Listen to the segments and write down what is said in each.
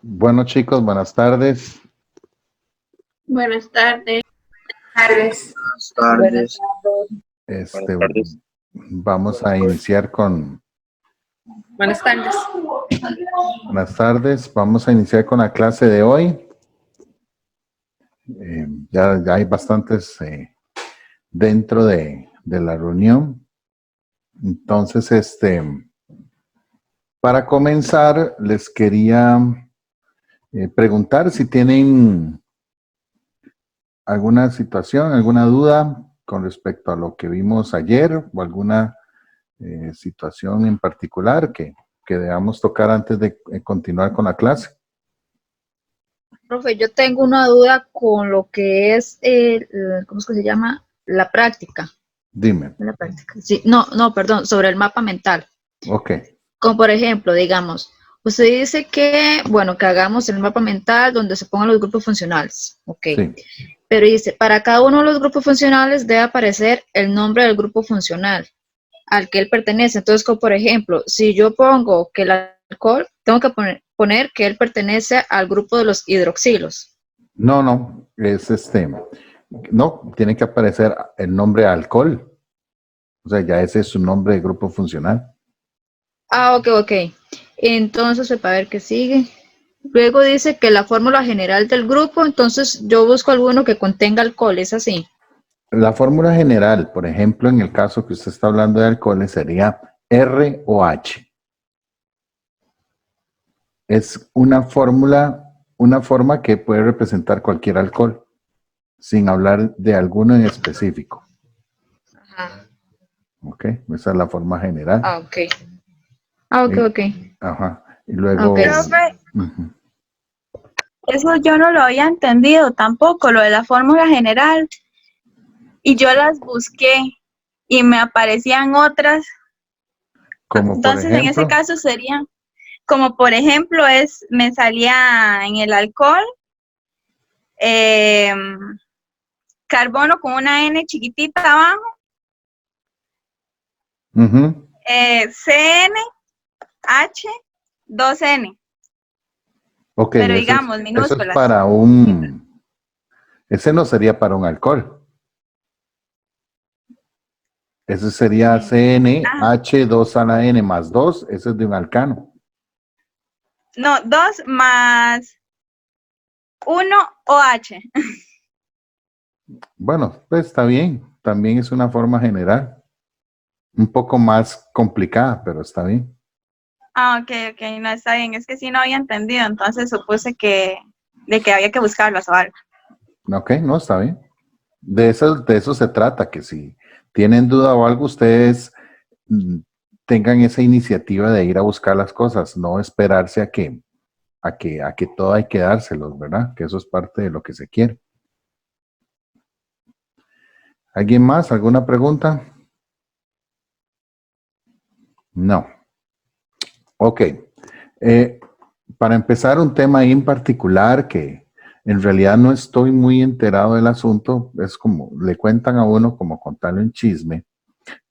Bueno, chicos, buenas tardes. Buenas tardes. Tardes. Buenas Buenas tardes. tardes. Este, Buenas tardes. vamos a iniciar con, Buenas tardes. buenas tardes, vamos a iniciar con la clase de hoy. Ya hay bastantes dentro de la reunión. Entonces, para comenzar, les quería preguntar si tienen alguna situación, alguna duda con respecto a lo que vimos ayer o alguna situación en particular que debamos tocar antes de continuar con la clase. Profe, yo tengo una duda con lo que es, ¿cómo es que se llama? La práctica. Dime. La práctica. Sí, no, perdón, sobre el mapa mental. Ok. Como por ejemplo, digamos, usted dice que, bueno, que hagamos el mapa mental donde se pongan los grupos funcionales. Ok. Sí. Pero dice, para cada uno de los grupos funcionales debe aparecer el nombre del grupo funcional al que él pertenece. Entonces, como por ejemplo, si yo pongo que el alcohol, tengo que poner que él pertenece al grupo de los hidroxilos. No, es no, tiene que aparecer el nombre alcohol. O sea, ya ese es su nombre de grupo funcional. Ah, ok. Entonces, para ver qué sigue. Luego dice que la fórmula general del grupo, entonces yo busco alguno que contenga alcohol, ¿es así? La fórmula general, por ejemplo, en el caso que usted está hablando de alcoholes, sería ROH. Es una fórmula, una forma que puede representar cualquier alcohol, sin hablar de alguno en específico. Ajá. ¿Ok? Esa es la forma general. Ah, ok. Ah, ok. Ajá. Y luego... Ok. Profe, Uh-huh. eso yo no lo había entendido tampoco, lo de la fórmula general. Y yo las busqué y me aparecían otras. Como por Entonces, en ese ejemplo... caso serían, como por ejemplo, me salía en el alcohol, eh, carbono con una N chiquitita abajo, Uh-huh. CnH, 2N, Ok, pero eso digamos es minúsculas, para chiquitas. un... Ese no sería para un alcohol. Ese sería Ah, CnH2 a la N más 2. Ese es de un alcano. no, 2 más 1 OH. Bueno, pues está bien. También es una forma general. Un poco más complicada, pero está bien. Ah, ok, no está bien, es que sí no había entendido, entonces supuse de que había que buscarlas o algo. Ok, no, está bien. De eso se trata, que si tienen duda o algo, ustedes tengan esa iniciativa de ir a buscar las cosas, no esperarse a que todo hay que dárselos, ¿verdad? Que eso es parte de lo que se quiere. ¿Alguien más? ¿Alguna pregunta? No. Ok. Para empezar, un tema ahí en particular que en realidad no estoy muy enterado del asunto, es como le cuentan a uno como contarle un chisme,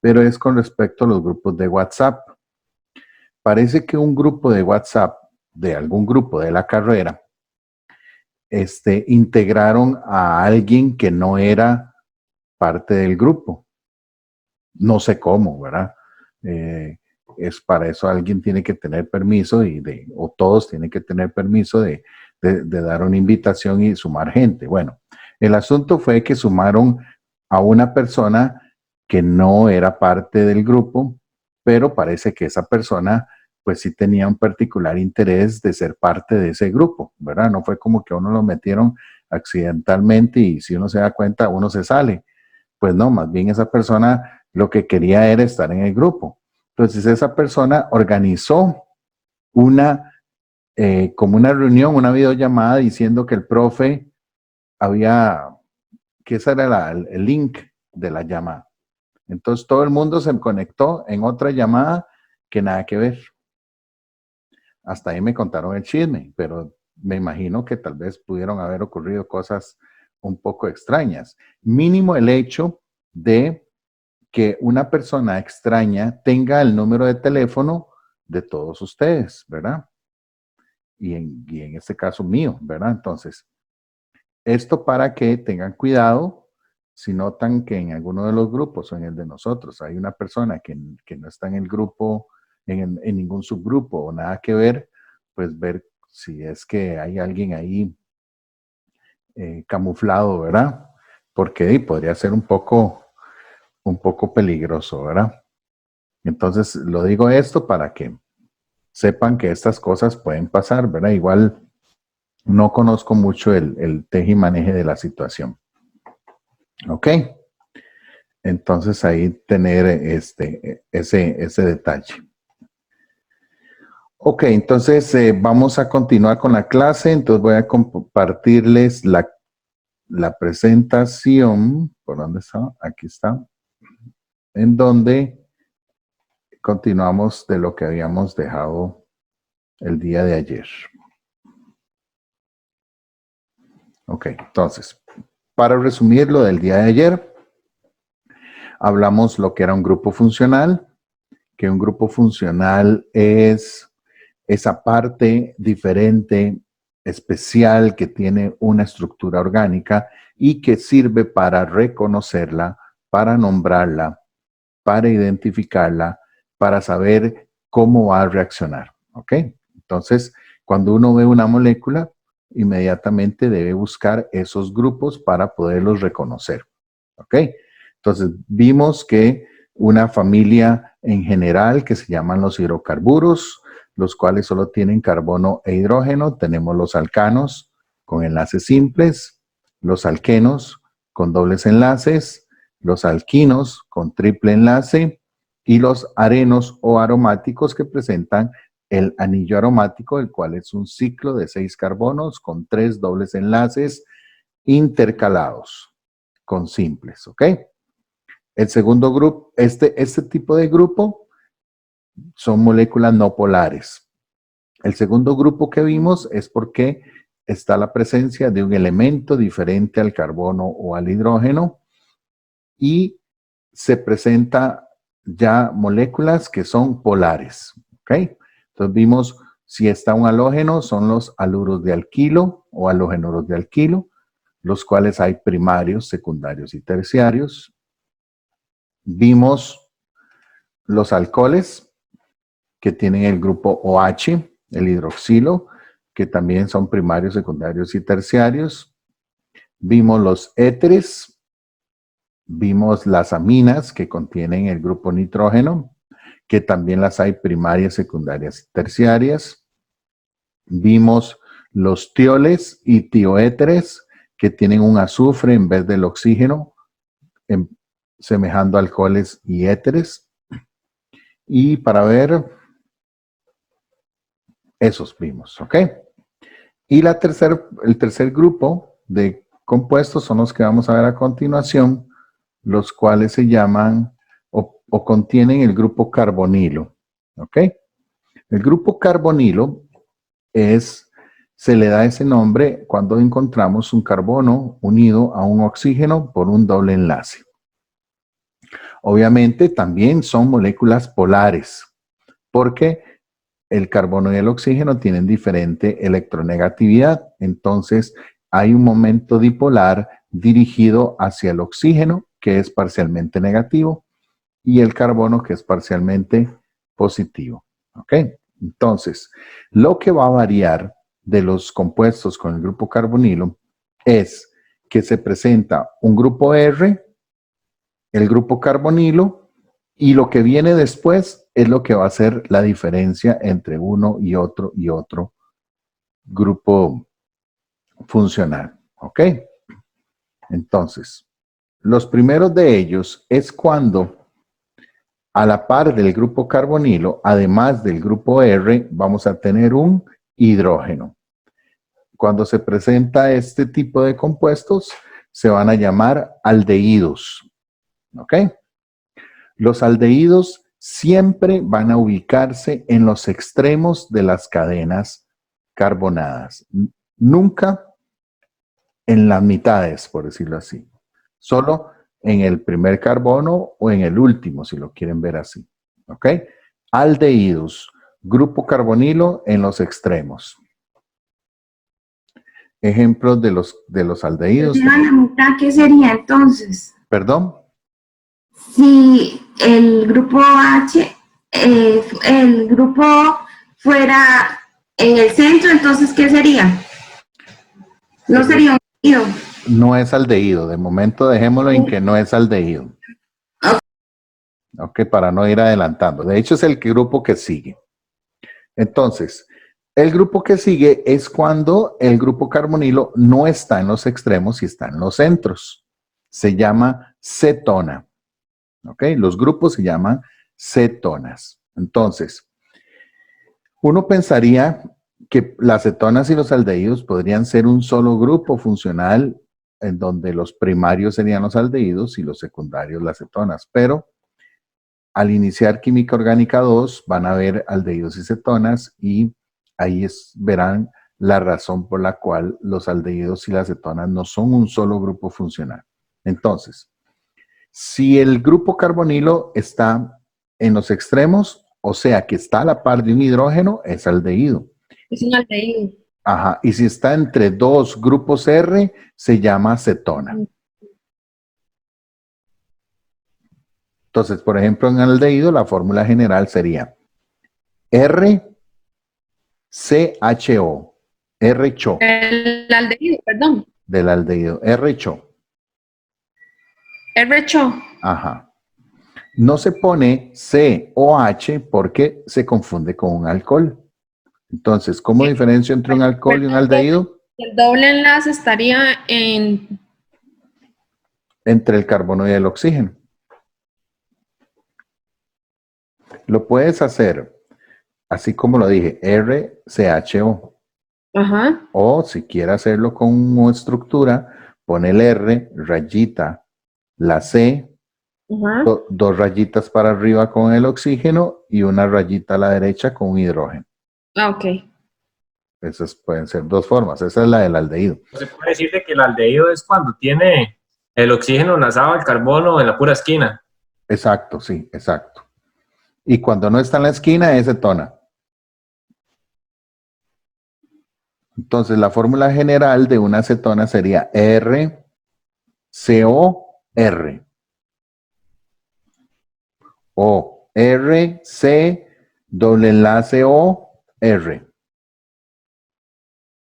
pero es con respecto a los grupos de WhatsApp. Parece que un grupo de WhatsApp de algún grupo de la carrera, integraron a alguien que no era parte del grupo. No sé cómo, ¿verdad? Es para eso alguien tiene que tener permiso o todos tienen que tener permiso de dar una invitación y sumar gente. Bueno, el asunto fue que sumaron a una persona que no era parte del grupo, pero parece que esa persona pues sí tenía un particular interés de ser parte de ese grupo, ¿verdad? No fue como que a uno lo metieron accidentalmente y si uno se da cuenta, uno se sale. Pues no, más bien esa persona lo que quería era estar en el grupo. Entonces esa persona organizó una, como una reunión, una videollamada diciendo que el profe había, que ese era el link de la llamada. Entonces todo el mundo se conectó en otra llamada que nada que ver. Hasta ahí me contaron el chisme, pero me imagino que tal vez pudieron haber ocurrido cosas un poco extrañas. Mínimo el hecho de que una persona extraña tenga el número de teléfono de todos ustedes, ¿verdad? y en este caso mío, ¿verdad? Entonces, esto para que tengan cuidado si notan que en alguno de los grupos o en el de nosotros hay una persona que no está en el grupo, en ningún subgrupo o nada que ver, pues ver si es que hay alguien ahí camuflado, ¿verdad? Porque podría ser un poco peligroso, ¿verdad? Entonces, lo digo esto para que sepan que estas cosas pueden pasar, ¿verdad? Igual no conozco mucho el tejimaneje de la situación. ¿Ok? Entonces, ahí tener ese detalle. Ok, entonces vamos a continuar con la clase. Entonces voy a compartirles la presentación. ¿Por dónde está? Aquí está. En donde continuamos de lo que habíamos dejado el día de ayer. Ok, entonces, para resumir lo del día de ayer, hablamos lo que era un grupo funcional, que un grupo funcional es esa parte diferente, especial, que tiene una estructura orgánica y que sirve para reconocerla, para nombrarla, para identificarla, para saber cómo va a reaccionar. ¿Ok? Entonces, cuando uno ve una molécula, inmediatamente debe buscar esos grupos para poderlos reconocer. ¿Ok? Entonces, vimos que una familia en general que se llaman los hidrocarburos, los cuales solo tienen carbono e hidrógeno. Tenemos los alcanos con enlaces simples, los alquenos con dobles enlaces, los alquinos con triple enlace y los arenos o aromáticos que presentan el anillo aromático, el cual es un ciclo de 6 carbonos con 3 dobles enlaces intercalados con simples, ¿ok? El segundo grupo, este tipo de grupo son moléculas no polares. El segundo grupo que vimos es porque está la presencia de un elemento diferente al carbono o al hidrógeno y se presenta ya moléculas que son polares, ¿ok? Entonces vimos si está un halógeno, son los haluros de alquilo o halogénuros de alquilo, los cuales hay primarios, secundarios y terciarios. Vimos los alcoholes que tienen el grupo OH, el hidroxilo, que también son primarios, secundarios y terciarios. Vimos los éteres, vimos las aminas que contienen el grupo nitrógeno, que también las hay primarias, secundarias y terciarias. Vimos los tioles y tioéteres, que tienen un azufre en vez del oxígeno, semejando alcoholes y éteres. Y para ver, esos vimos, ¿ok? Y el tercer grupo de compuestos son los que vamos a ver a continuación, los cuales se llaman o contienen el grupo carbonilo, ¿ok? El grupo carbonilo se le da ese nombre cuando encontramos un carbono unido a un oxígeno por un doble enlace. Obviamente también son moléculas polares, porque el carbono y el oxígeno tienen diferente electronegatividad. Entonces, hay un momento dipolar dirigido hacia el oxígeno, que es parcialmente negativo, y el carbono, que es parcialmente positivo. ¿Ok? Entonces, lo que va a variar de los compuestos con el grupo carbonilo es que se presenta un grupo R, el grupo carbonilo, y lo que viene después es lo que va a hacer la diferencia entre uno y otro grupo funcional. ¿Ok? Entonces, los primeros de ellos es cuando a la par del grupo carbonilo, además del grupo R, vamos a tener un hidrógeno. Cuando se presenta este tipo de compuestos, se van a llamar aldehídos. ¿Ok? Los aldehídos siempre van a ubicarse en los extremos de las cadenas carbonadas. Nunca en las mitades, por decirlo así. Solo en el primer carbono o en el último, si lo quieren ver así. ¿Ok? Aldehídos, grupo carbonilo en los extremos. ejemplos de los aldehídos. A la mitad, ¿qué sería entonces? ¿Perdón? Si el grupo H, el grupo fuera en el centro, entonces, ¿qué sería? No sería un aldehído. No es aldehído. De momento dejémoslo en que no es aldehído. Ok, para no ir adelantando. De hecho, es el grupo que sigue. Entonces, el grupo que sigue es cuando el grupo carbonilo no está en los extremos y está en los centros. Se llama cetona. ¿Ok? Los grupos se llaman cetonas. Entonces, uno pensaría que las cetonas y los aldehídos podrían ser un solo grupo funcional en donde los primarios serían los aldehídos y los secundarios las cetonas. Pero al iniciar química orgánica 2 van a ver aldehídos y cetonas y ahí verán la razón por la cual los aldehídos y las cetonas no son un solo grupo funcional. Entonces, si el grupo carbonilo está en los extremos, o sea que está a la par de un hidrógeno, es aldehído. Es un aldehído. Ajá, y si está entre dos grupos R, se llama cetona. Entonces, por ejemplo, en aldehído, la fórmula general sería RCHO. R-CHO. El aldehído, perdón. Del aldehído. R-CHO. R-CHO. Ajá. No se pone COH porque se confunde con un alcohol. Entonces, ¿cómo diferencio entre un alcohol y un aldehído? El doble enlace estaría entre el carbono y el oxígeno. Lo puedes hacer así como lo dije, RCHO. Ajá. O si quiere hacerlo con una estructura, pone el R, rayita, la C, dos rayitas para arriba con el oxígeno y una rayita a la derecha con un hidrógeno. Ah, ok. Esas pueden ser dos formas. Esa es la del aldehído. Se puede decir de que el aldehído es cuando tiene el oxígeno enlazado al carbono en la pura esquina. Exacto, sí, exacto. Y cuando no está en la esquina es cetona. Entonces la fórmula general de una cetona sería RCOR. O RC doble enlace OR.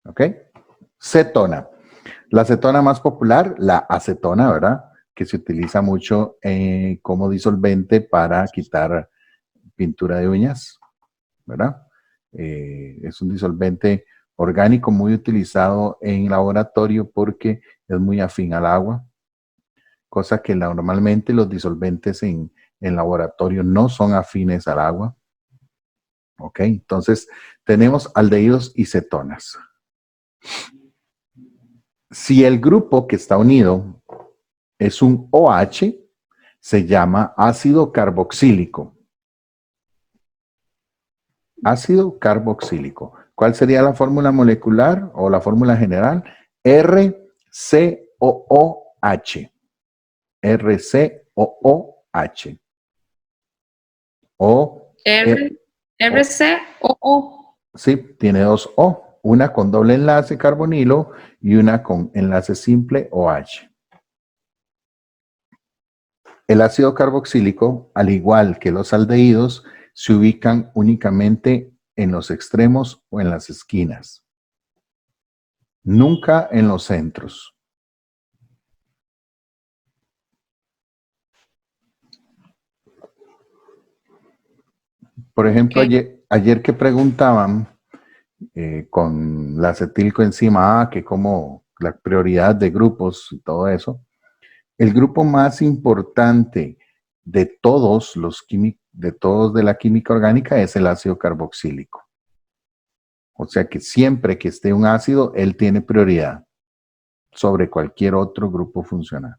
¿Ok? Cetona. La cetona más popular, la acetona, ¿verdad? Que se utiliza mucho como disolvente para quitar pintura de uñas, ¿verdad? Es un disolvente orgánico muy utilizado en laboratorio porque es muy afín al agua, cosa que normalmente los disolventes en laboratorio no son afines al agua. ¿Ok? Entonces, tenemos aldehídos y cetonas. Si el grupo que está unido es un OH, se llama ácido carboxílico. Ácido carboxílico. ¿Cuál sería la fórmula molecular o la fórmula general? RCOOH. RCOOH. O RCOO. Sí, tiene dos O. Una con doble enlace carbonilo y una con enlace simple OH. El ácido carboxílico, al igual que los aldehídos, se ubican únicamente en los extremos o en las esquinas. Nunca en los centros. Por ejemplo, ayer que preguntaban con la acetilcoenzima A, que como la prioridad de grupos y todo eso, el grupo más importante de todos de la química orgánica es el ácido carboxílico. O sea que siempre que esté un ácido, él tiene prioridad sobre cualquier otro grupo funcional.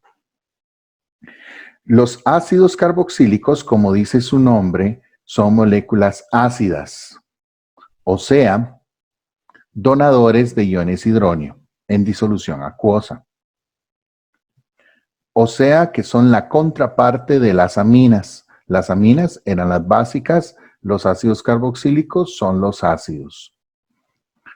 Los ácidos carboxílicos, como dice su nombre, son moléculas ácidas, o sea, donadores de iones hidróneo en disolución acuosa. O sea que son la contraparte de las aminas. Las aminas eran las básicas, los ácidos carboxílicos son los ácidos.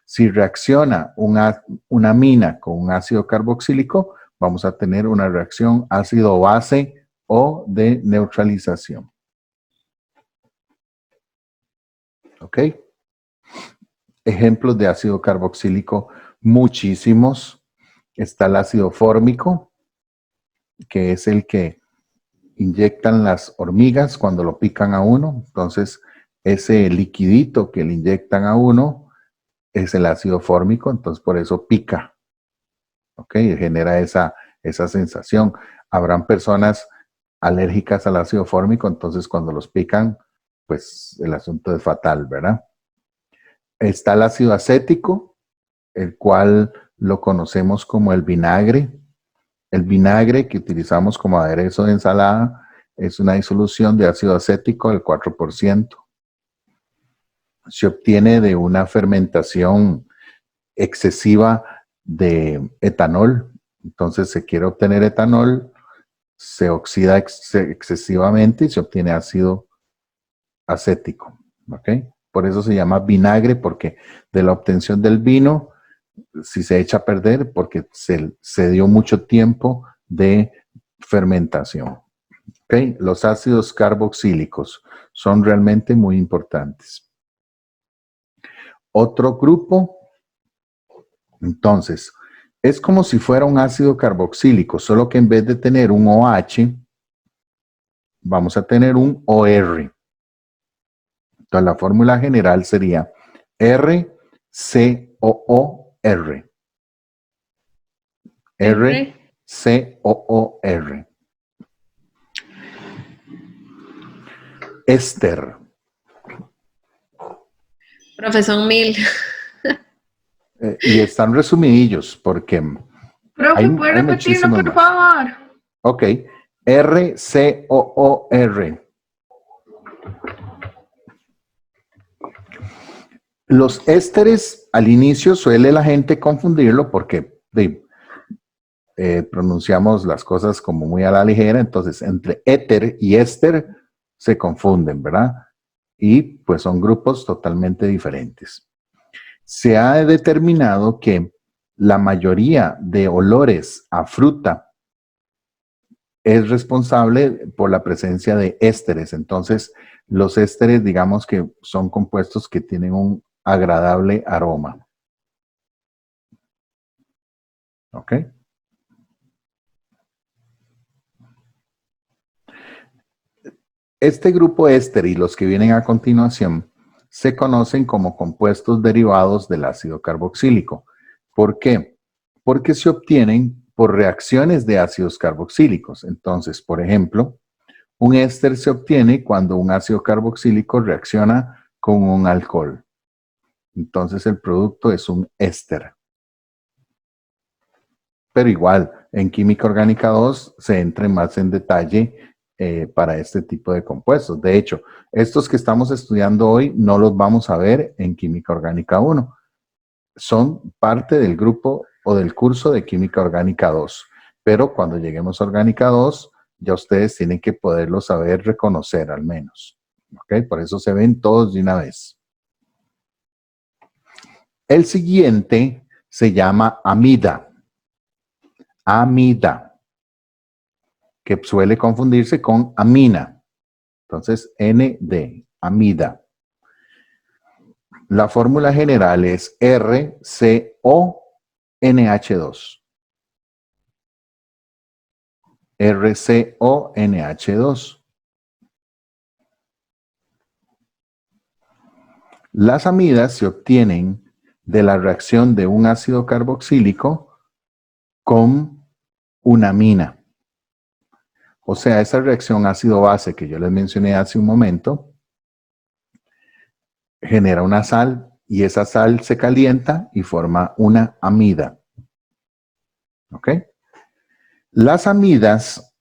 Si reacciona una amina con un ácido carboxílico, vamos a tener una reacción ácido-base o de neutralización. ¿Ok? Ejemplos de ácido carboxílico, muchísimos. Está el ácido fórmico, que es el que inyectan las hormigas cuando lo pican a uno. Entonces, ese liquidito que le inyectan a uno es el ácido fórmico, entonces por eso pica. ¿Ok? Genera esa sensación. Habrán personas alérgicas al ácido fórmico, entonces cuando los pican, pues el asunto es fatal, ¿verdad? Está el ácido acético, el cual lo conocemos como el vinagre. El vinagre que utilizamos como aderezo de ensalada es una disolución de ácido acético del 4%. Se obtiene de una fermentación excesiva de etanol. Entonces se quiere obtener etanol, se oxida excesivamente y se obtiene ácido acético. ¿Ok? Por eso se llama vinagre, porque de la obtención del vino, si se echa a perder, porque se dio mucho tiempo de fermentación. ¿Ok? Los ácidos carboxílicos son realmente muy importantes. Otro grupo, entonces, es como si fuera un ácido carboxílico, solo que en vez de tener un OH, vamos a tener un OR. Entonces, la fórmula general sería RCOOR. RCOOR. Éster. Profesor Mil. Y están resumidillos porque Profe, ¿puede repetirlo, por favor? Ok. RCOOR. Los ésteres al inicio suele la gente confundirlo porque pronunciamos las cosas como muy a la ligera, entonces entre éter y éster se confunden, ¿verdad? Y pues son grupos totalmente diferentes. Se ha determinado que la mayoría de olores a fruta es responsable por la presencia de ésteres. Entonces, los ésteres, digamos que son compuestos que tienen un agradable aroma. ¿Ok? Este grupo éster y los que vienen a continuación se conocen como compuestos derivados del ácido carboxílico. ¿Por qué? Porque se obtienen por reacciones de ácidos carboxílicos. Entonces, por ejemplo, un éster se obtiene cuando un ácido carboxílico reacciona con un alcohol. Entonces, el producto es un éster. Pero igual, en química orgánica 2 se entra más en detalle para este tipo de compuestos. De hecho, estos que estamos estudiando hoy no los vamos a ver en química orgánica 1. Son parte del grupo o del curso de química orgánica 2. Pero cuando lleguemos a orgánica 2, ya ustedes tienen que poderlo saber reconocer al menos. ¿Ok? Por eso se ven todos de una vez. El siguiente se llama amida. Amida, que suele confundirse con amina. Entonces, ND, amida. La fórmula general es RCONH2. RCONH2. Las amidas se obtienen de la reacción de un ácido carboxílico con una amina. O sea, esa reacción ácido-base que yo les mencioné hace un momento genera una sal y esa sal se calienta y forma una amida. ¿Ok? Las amidas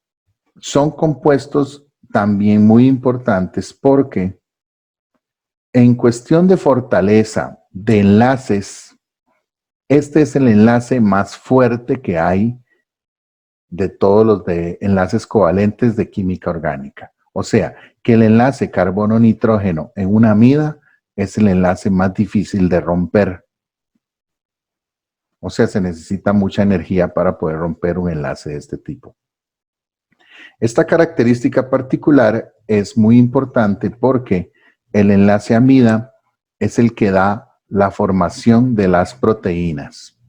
son compuestos también muy importantes porque en cuestión de fortaleza de enlaces, este es el enlace más fuerte que hay de todos los enlaces covalentes de química orgánica. O sea, que el enlace carbono-nitrógeno en una amida es el enlace más difícil de romper. O sea, se necesita mucha energía para poder romper un enlace de este tipo. Esta característica particular es muy importante porque el enlace amida es el que da la formación de las proteínas.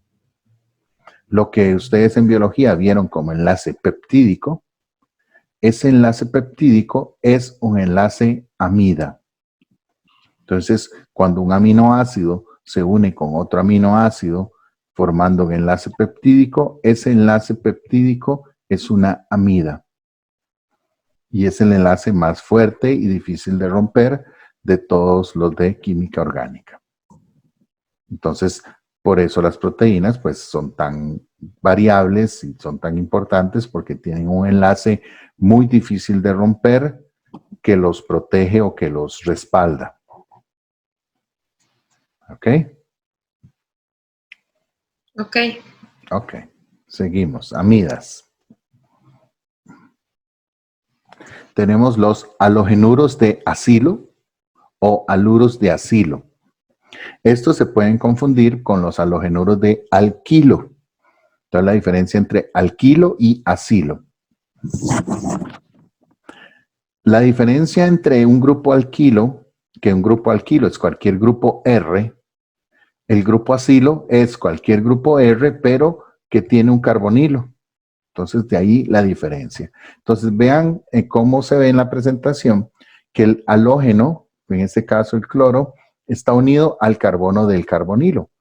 Lo que ustedes en biología vieron como enlace peptídico, ese enlace peptídico es un enlace amida. Entonces, cuando un aminoácido se une con otro aminoácido formando un enlace peptídico, ese enlace peptídico es una amida. Y es el enlace más fuerte y difícil de romper de todos los de química orgánica. Entonces, por eso las proteínas pues son tan variables y son tan importantes porque tienen un enlace muy difícil de romper que los protege o que los respalda. ¿Ok? Ok. Ok. Seguimos. Amidas. Tenemos los halogenuros de acilo o haluros de acilo. Estos se pueden confundir con los halogenuros de alquilo. Entonces, la diferencia entre alquilo y acilo. La diferencia entre un grupo alquilo, que un grupo alquilo es cualquier grupo R, el grupo acilo es cualquier grupo R, pero que tiene un carbonilo. Entonces, de ahí la diferencia. Entonces, vean cómo se ve en la presentación que el halógeno, en este caso el cloro, está unido al carbono del carbonilo.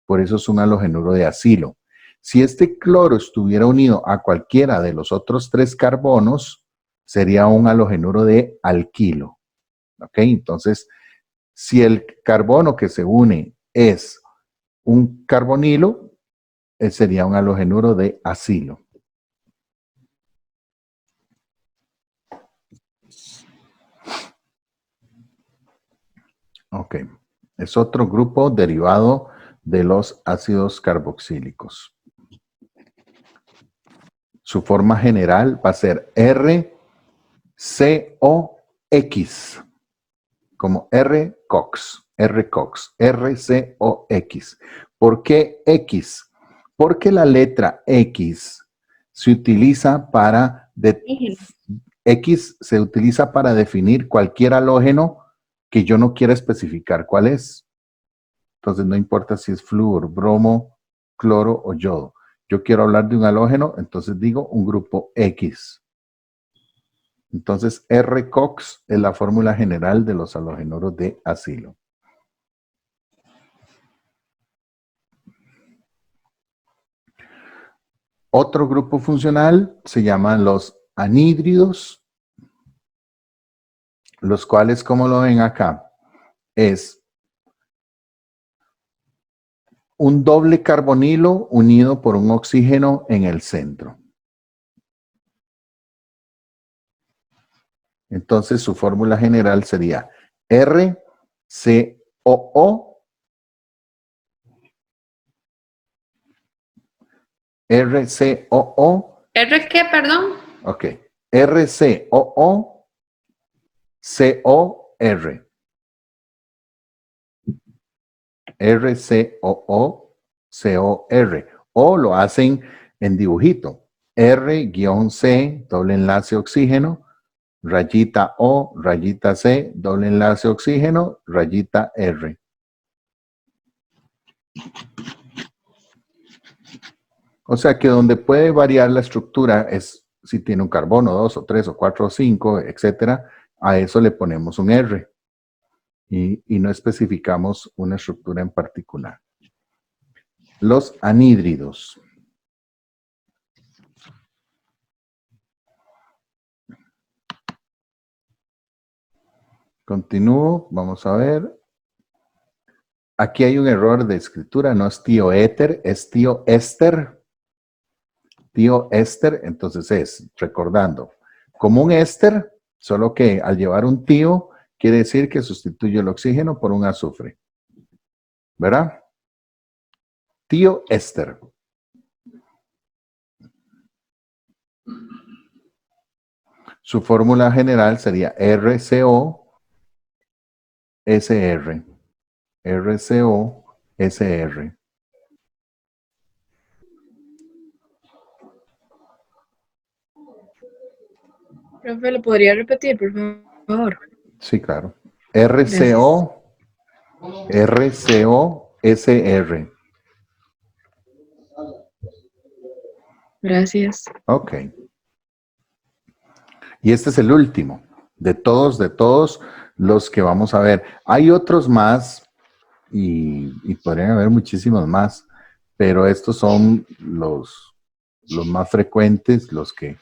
Por eso es un halogenuro de acilo. Si este cloro estuviera unido a cualquiera de los otros 3 carbonos, sería un halogenuro de alquilo. ¿Ok? Entonces, si el carbono que se une es un carbonilo, sería un halogenuro de acilo. Ok. Es otro grupo derivado de los ácidos carboxílicos. Su forma general va a ser RCOX, como RCOX, RCOX. ¿Por qué X? Porque la letra X se utiliza para definir cualquier halógeno que yo no quiera especificar cuál es. Entonces no importa si es flúor, bromo, cloro o yodo. Yo quiero hablar de un halógeno, entonces digo un grupo X. Entonces RCOX es la fórmula general de los halogenuros de acilo. Otro grupo funcional se llaman los anhídridos, los cuales, como lo ven acá, es un doble carbonilo unido por un oxígeno en el centro. Entonces su fórmula general sería RCOO, RCOO. ¿R qué, perdón? Ok. RCOO, COR. RCOO, COR. O lo hacen en dibujito. R-C, doble enlace oxígeno, rayita O, rayita C, doble enlace oxígeno, rayita R. O sea que donde puede variar la estructura es si tiene un carbono, 2 o 3 o 4 o 5, etcétera. A eso le ponemos un R. Y no especificamos una estructura en particular. Los anhídridos. Continúo, vamos a ver. Aquí hay un error de escritura, no es tío éter, es tío éster. Tío éster, entonces es, recordando, como un éster, solo que al llevar un tío, quiere decir que sustituye el oxígeno por un azufre. ¿Verdad? Tío éster. Su fórmula general sería RCO-SR. RCO-SR. Profe, ¿lo podría repetir, por favor? Sí, claro. RCO, RCOSR. Gracias. Ok. Y este es el último de todos los que vamos a ver. Hay otros más y podrían haber muchísimos más, pero estos son los más frecuentes, los que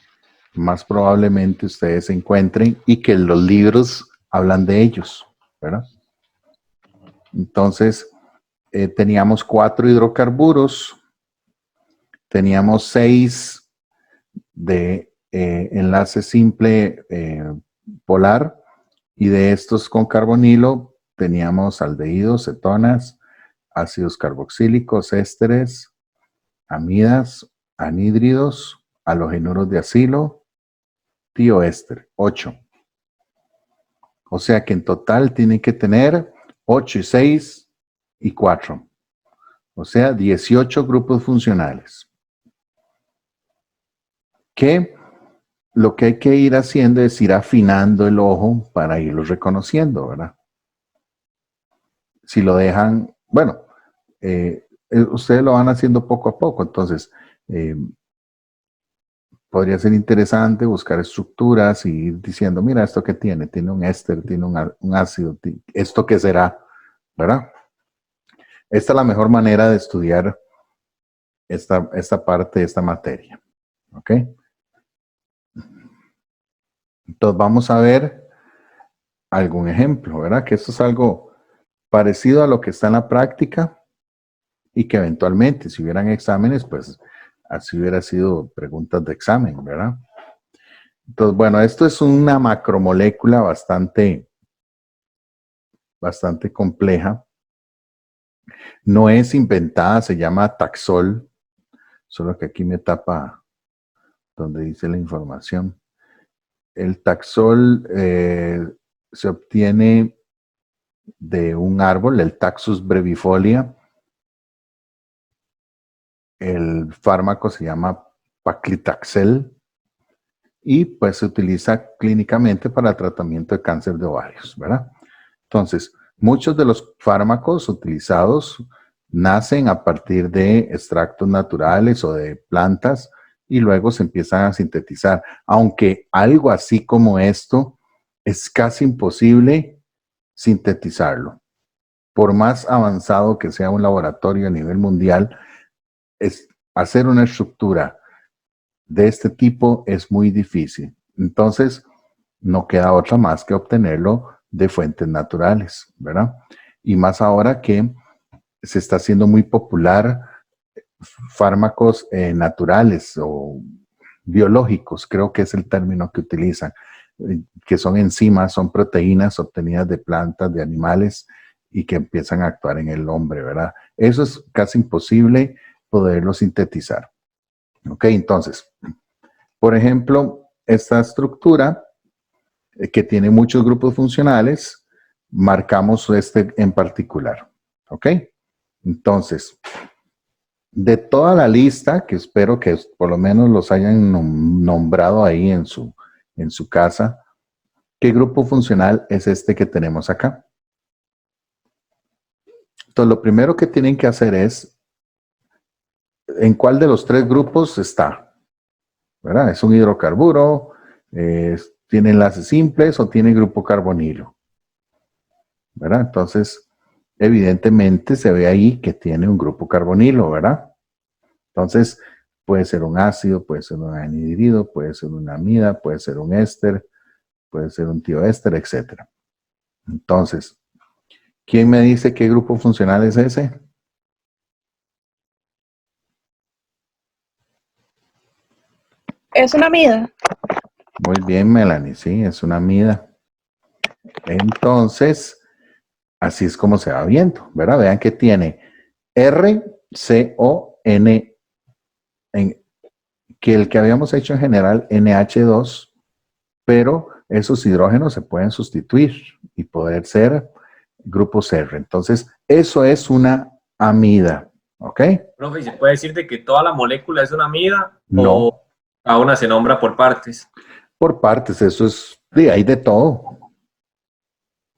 más probablemente ustedes encuentren y que los libros hablan de ellos, ¿verdad? Entonces, teníamos 4 hidrocarburos, teníamos 6 de enlace simple polar, y de estos con carbonilo teníamos aldehídos, cetonas, ácidos carboxílicos, ésteres, amidas, anhídridos, halogenuros de acilo, tioéster, 8. O sea que en total tiene que tener 8 y 6 y 4. O sea, 18 grupos funcionales. Que lo que hay que ir haciendo es ir afinando el ojo para irlos reconociendo, ¿verdad? Si lo dejan, bueno, ustedes lo van haciendo poco a poco, entonces podría ser interesante buscar estructuras y ir diciendo, mira, ¿esto qué tiene? Tiene un éster, tiene un ácido, ¿esto qué será? ¿Verdad? Esta es la mejor manera de estudiar esta parte de esta materia. ¿Ok? Entonces vamos a ver algún ejemplo, ¿verdad? Que esto es algo parecido a lo que está en la práctica y que eventualmente, si hubieran exámenes, pues así hubiera sido preguntas de examen, ¿verdad? Entonces, bueno, esto es una macromolécula bastante compleja. No es inventada, se llama Taxol, solo que aquí me tapa donde dice la información. El Taxol se obtiene de un árbol, el Taxus brevifolia. El fármaco se llama Paclitaxel y pues se utiliza clínicamente para el tratamiento de cáncer de ovarios, ¿verdad? Entonces, muchos de los fármacos utilizados nacen a partir de extractos naturales o de plantas y luego se empiezan a sintetizar, aunque algo así como esto es casi imposible sintetizarlo. Por más avanzado que sea un laboratorio a nivel mundial, hacer una estructura de este tipo es muy difícil. Entonces, no queda otra más que obtenerlo de fuentes naturales, ¿verdad? Y más ahora que se está haciendo muy popular fármacos naturales o biológicos, creo que es el término que utilizan, que son enzimas, son proteínas obtenidas de plantas, de animales y que empiezan a actuar en el hombre, ¿verdad? Eso es casi imposible poderlo sintetizar. Ok, entonces, por ejemplo, esta estructura que tiene muchos grupos funcionales, marcamos este en particular. Ok, entonces, de toda la lista, que espero que por lo menos los hayan nombrado ahí en su casa, ¿qué grupo funcional es este que tenemos acá? Entonces, lo primero que tienen que hacer es, ¿en cuál de los 3 grupos está? ¿Verdad? ¿Es un hidrocarburo? ¿Tiene enlaces simples o tiene grupo carbonilo? ¿Verdad? Entonces, evidentemente se ve ahí que tiene un grupo carbonilo, ¿verdad? Entonces, puede ser un ácido, puede ser un anhídrido, puede ser una amida, puede ser un éster, puede ser un tioéster, etc. Entonces, ¿quién me dice qué grupo funcional es ese? Es una amida. Muy bien, Melanie, sí, es una amida. Entonces, así es como se va viendo, ¿verdad? Vean que tiene RCON, que el que habíamos hecho en general NH2, pero esos hidrógenos se pueden sustituir y poder ser grupos R. Entonces, eso es una amida, ¿ok? Profe, ¿se puede decir de que toda la molécula es una amida No. o cada una se nombra por partes? Por partes, eso es, hay de todo,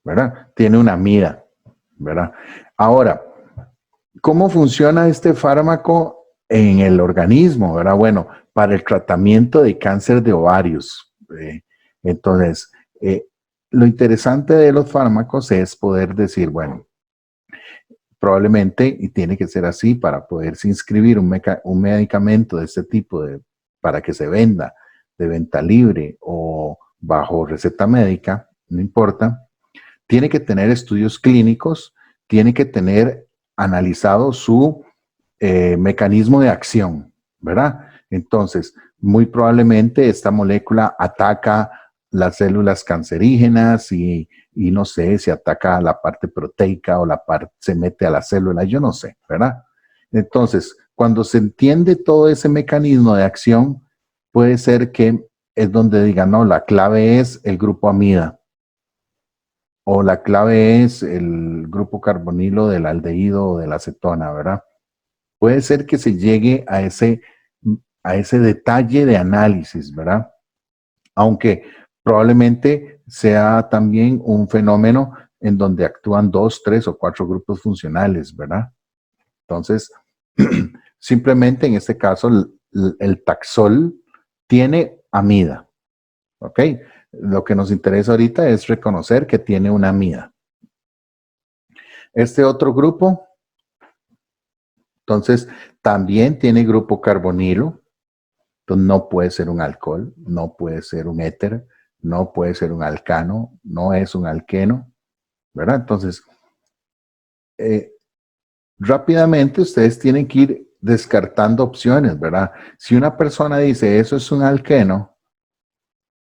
¿verdad? Tiene una amida, ¿verdad? Ahora, ¿cómo funciona este fármaco en el organismo, verdad? Bueno, para el tratamiento de cáncer de ovarios. Entonces, lo interesante de los fármacos es poder decir, bueno, probablemente, y tiene que ser así para poderse inscribir un medicamento de este tipo para que se venda de venta libre o bajo receta médica, no importa, tiene que tener estudios clínicos, tiene que tener analizado su mecanismo de acción, ¿verdad? Entonces, muy probablemente esta molécula ataca las células cancerígenas y no sé si ataca la parte proteica o se mete a la célula, yo no sé, ¿verdad? Entonces, cuando se entiende todo ese mecanismo de acción, puede ser que es donde digan, no, la clave es el grupo amida o la clave es el grupo carbonilo del aldehído o de la acetona, ¿verdad? Puede ser que se llegue a ese detalle de análisis, ¿verdad? Aunque probablemente sea también un fenómeno en donde actúan 2, 3 o 4 grupos funcionales, ¿verdad? Entonces, simplemente en este caso, el Taxol tiene amida, ¿ok? Lo que nos interesa ahorita es reconocer que tiene una amida. Este otro grupo, entonces, también tiene grupo carbonilo. Entonces, no puede ser un alcohol, no puede ser un éter, no puede ser un alcano, no es un alqueno, ¿verdad? Entonces, rápidamente ustedes tienen que ir descartando opciones, ¿verdad? Si una persona dice eso es un alqueno,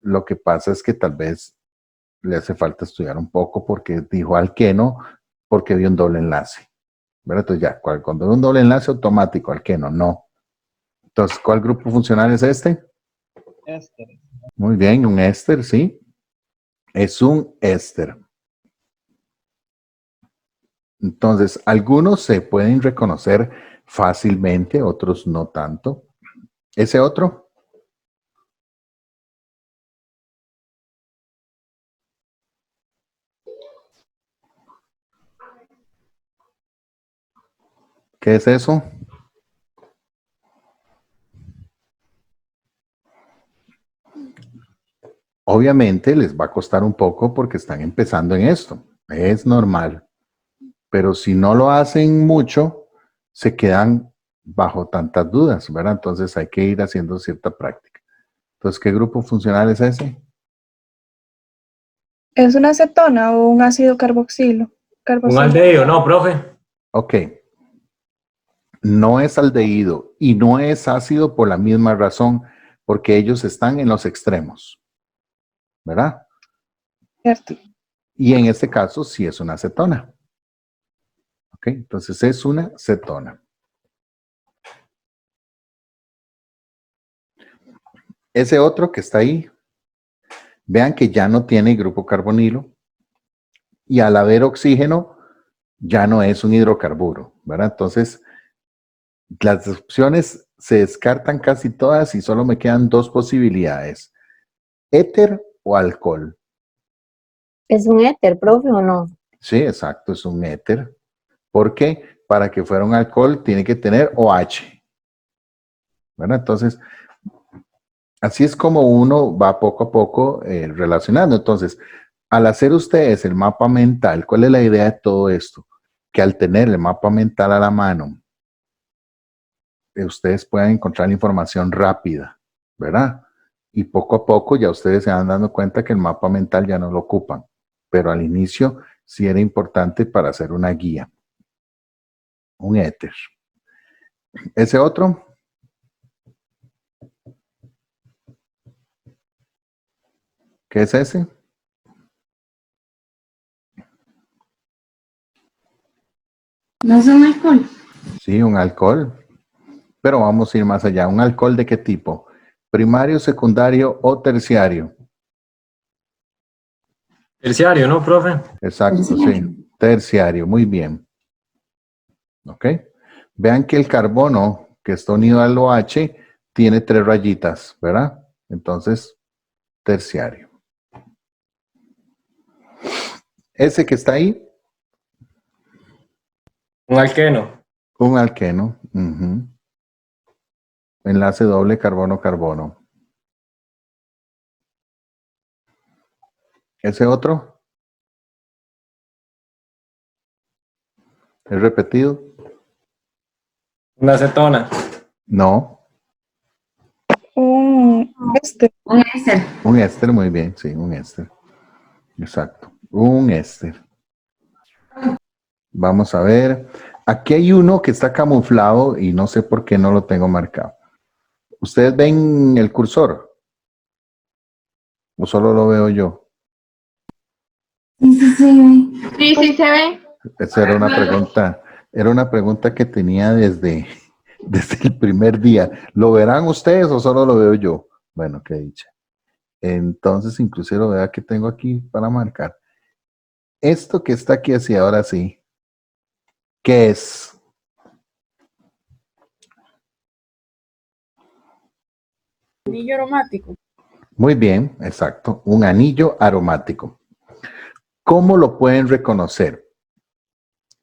lo que pasa es que tal vez le hace falta estudiar un poco porque dijo alqueno porque vio un doble enlace, ¿verdad? Entonces ya, cuando ve un doble enlace automático, alqueno, no. Entonces, ¿cuál grupo funcional es este? Éster. Muy bien, un éster, sí. Es un éster. Entonces, algunos se pueden reconocer fácilmente, otros no tanto. ¿Ese otro? ¿Qué es eso? Obviamente les va a costar un poco porque están empezando en esto. Es normal. Pero si no lo hacen mucho, se quedan bajo tantas dudas, ¿verdad? Entonces hay que ir haciendo cierta práctica. Entonces, ¿qué grupo funcional es ese? ¿Es una acetona o un ácido carboxilo? Un aldehído, no, profe. Ok. No es aldehído y no es ácido por la misma razón, porque ellos están en los extremos, ¿verdad? Cierto. Y en este caso sí es una cetona. Ok, entonces es una cetona. Ese otro que está ahí, vean que ya no tiene grupo carbonilo y al haber oxígeno ya no es un hidrocarburo, ¿verdad? Entonces, las opciones se descartan casi todas y solo me quedan dos posibilidades, éter o alcohol. ¿Es un éter, profe, o no? Sí, exacto, es un éter. Porque para que fuera un alcohol tiene que tener OH. ¿Verdad? Entonces, así es como uno va poco a poco relacionando. Entonces, al hacer ustedes el mapa mental, ¿cuál es la idea de todo esto? Que al tener el mapa mental a la mano, ustedes puedan encontrar la información rápida, ¿verdad? Y poco a poco ya ustedes se van dando cuenta que el mapa mental ya no lo ocupan. Pero al inicio sí era importante para hacer una guía. Un éter. Ese otro. ¿Qué es ese? ¿No es un alcohol? Sí, un alcohol. Pero vamos a ir más allá. ¿Un alcohol de qué tipo? ¿Primario, secundario o terciario? Terciario, ¿no, profe? Exacto, Terciario. sí. Terciario, muy bien. ¿Ok? Vean que el carbono que está unido al OH tiene 3 rayitas, ¿verdad? Entonces, terciario. Ese que está ahí, Un alqueno. un alqueno. Ujú. Enlace doble carbono-carbono. Ese otro. ¿Es repetido? Una acetona. No. Un éster. Un éster. Un éster, muy bien, sí, un éster. Exacto, un éster. Vamos a ver. Aquí hay uno que está camuflado y no sé por qué no lo tengo marcado. ¿Ustedes ven el cursor? ¿O solo lo veo yo? Sí, sí, sí. Sí, sí se ve. Esa era una pregunta que tenía desde el primer día. ¿Lo verán ustedes o solo lo veo yo? Bueno, qué dicha. Entonces, inclusive lo vea que tengo aquí para marcar. Esto que está aquí así, ahora sí. ¿Qué es? Anillo aromático. Muy bien, exacto. Un anillo aromático. ¿Cómo lo pueden reconocer?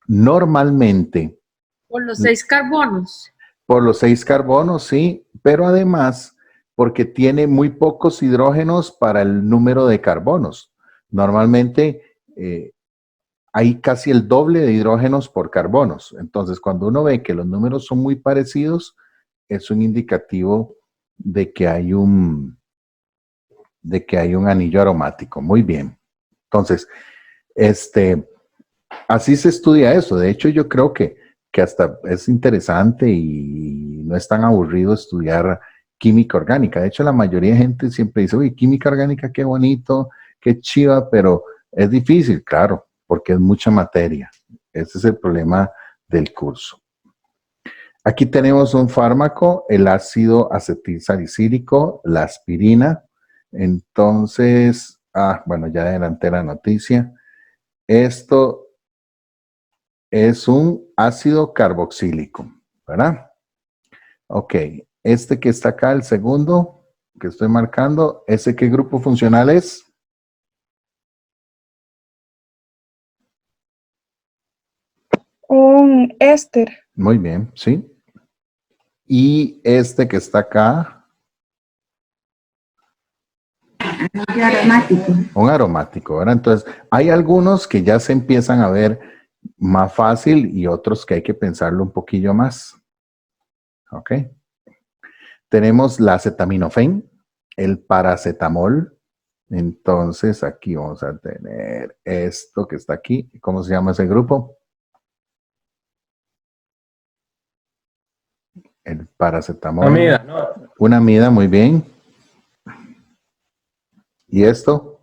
Normalmente, Por los 6 carbonos. por los 6 carbonos, sí, pero además porque tiene muy pocos hidrógenos para el número de carbonos. Normalmente hay casi el doble de hidrógenos por carbonos. Entonces, cuando uno ve que los números son muy parecidos, es un indicativo de que hay un anillo aromático. Muy bien. Entonces, así se estudia eso. De hecho, yo creo que hasta es interesante y no es tan aburrido estudiar química orgánica. De hecho, la mayoría de gente siempre dice, uy, química orgánica, qué bonito, qué chiva, pero es difícil, claro, porque es mucha materia. Ese es el problema del curso. Aquí tenemos un fármaco, el ácido acetilsalicílico, la aspirina. Entonces, bueno, ya adelanté la noticia. Esto es un ácido carboxílico, ¿verdad? Ok, este que está acá, el segundo que estoy marcando, ¿ese qué grupo funcional es? Un éster. Muy bien, sí. Y este que está acá, Anillo aromático. un aromático, ¿verdad? Entonces, hay algunos que ya se empiezan a ver más fácil y otros que hay que pensarlo un poquillo más. ¿Ok? Tenemos la acetaminofén, el paracetamol. Entonces, aquí vamos a tener esto que está aquí. ¿Cómo se llama ese grupo? El paracetamol. Amida, ¿no? Una amida, muy bien. ¿Y esto?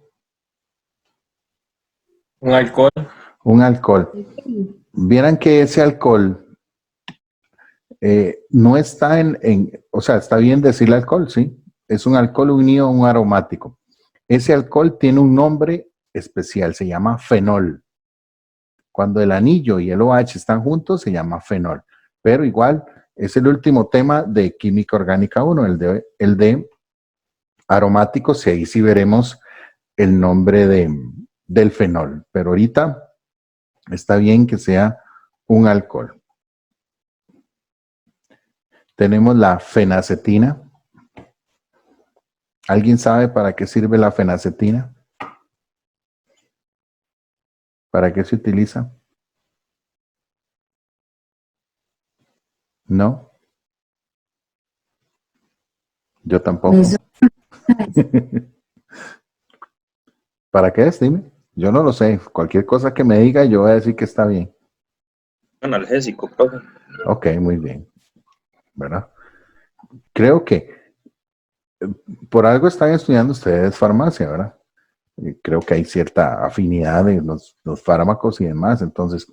Un alcohol. Un alcohol. Vieran que ese alcohol no está o sea, está bien decirle alcohol, ¿sí? Es un alcohol unido a un aromático. Ese alcohol tiene un nombre especial, se llama fenol. Cuando el anillo y el OH están juntos, se llama fenol. Pero igual, es el último tema de química orgánica 1, el de aromáticos, y ahí sí veremos el nombre del fenol. Pero ahorita está bien que sea un alcohol. Tenemos la fenacetina. ¿Alguien sabe para qué sirve la fenacetina? ¿Para qué se utiliza? ¿No? Yo tampoco. Eso. ¿Para qué es? Dime. Yo no lo sé. Cualquier cosa que me diga, yo voy a decir que está bien. Analgésico, profe. Ok, muy bien. ¿Verdad? Creo que por algo están estudiando ustedes farmacia, ¿verdad? Creo que hay cierta afinidad en los fármacos y demás. Entonces,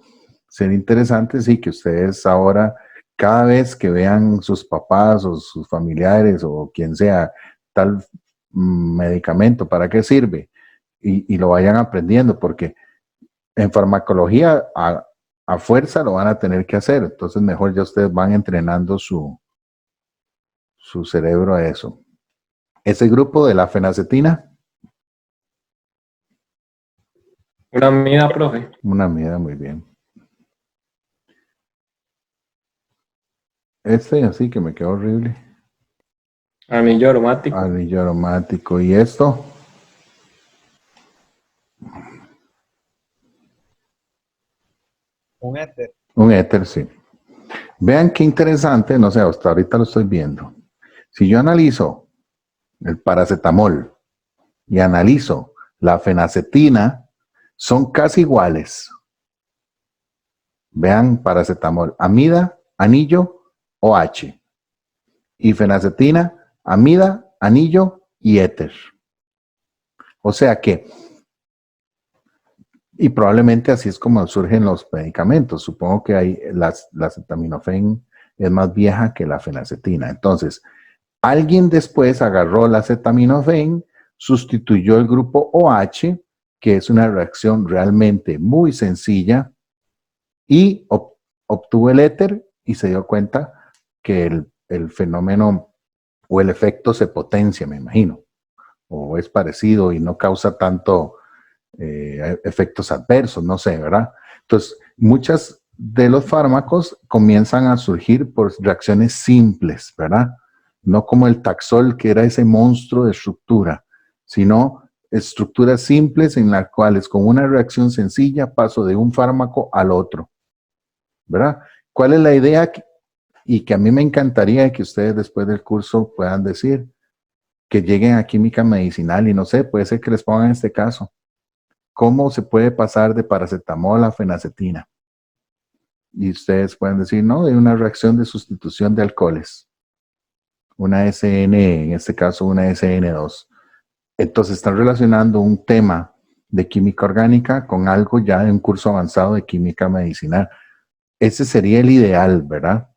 sería interesante, sí, que ustedes ahora, cada vez que vean sus papás o sus familiares o quien sea, tal medicamento, ¿para qué sirve? Y lo vayan aprendiendo, porque en farmacología a fuerza lo van a tener que hacer. Entonces, mejor ya ustedes van entrenando su cerebro a eso. Ese grupo de la fenacetina, Una amida, profe. Una amida, muy bien. Este así que me quedó horrible. Anillo aromático. Anillo aromático. ¿Y esto? Un éter. Un éter, sí. Vean qué interesante, no sé, hasta ahorita lo estoy viendo. Si yo analizo el paracetamol y analizo la fenacetina, son casi iguales. Vean paracetamol, amida, anillo, OH. Y fenacetina, amida, anillo y éter. O sea que, y probablemente así es como surgen los medicamentos. Supongo que hay la acetaminofén es más vieja que la fenacetina. Entonces, alguien después agarró la acetaminofén, sustituyó el grupo OH, que es una reacción realmente muy sencilla, y obtuvo el éter y se dio cuenta que el fenómeno o el efecto se potencia, me imagino, o es parecido y no causa tanto efectos adversos, no sé, ¿verdad? Entonces, muchas de los fármacos comienzan a surgir por reacciones simples, ¿verdad? No como el Taxol, que era ese monstruo de estructura, sino estructuras simples en las cuales con una reacción sencilla paso de un fármaco al otro, ¿verdad? ¿Cuál es la idea? Y que a mí me encantaría que ustedes después del curso puedan decir que lleguen a química medicinal y no sé, puede ser que les pongan este caso. ¿Cómo se puede pasar de paracetamol a fenacetina? Y ustedes pueden decir, no, de una reacción de sustitución de alcoholes. Una SN, en este caso una SN2. Entonces están relacionando un tema de química orgánica con algo ya de un curso avanzado de química medicinal. Ese sería el ideal, ¿verdad?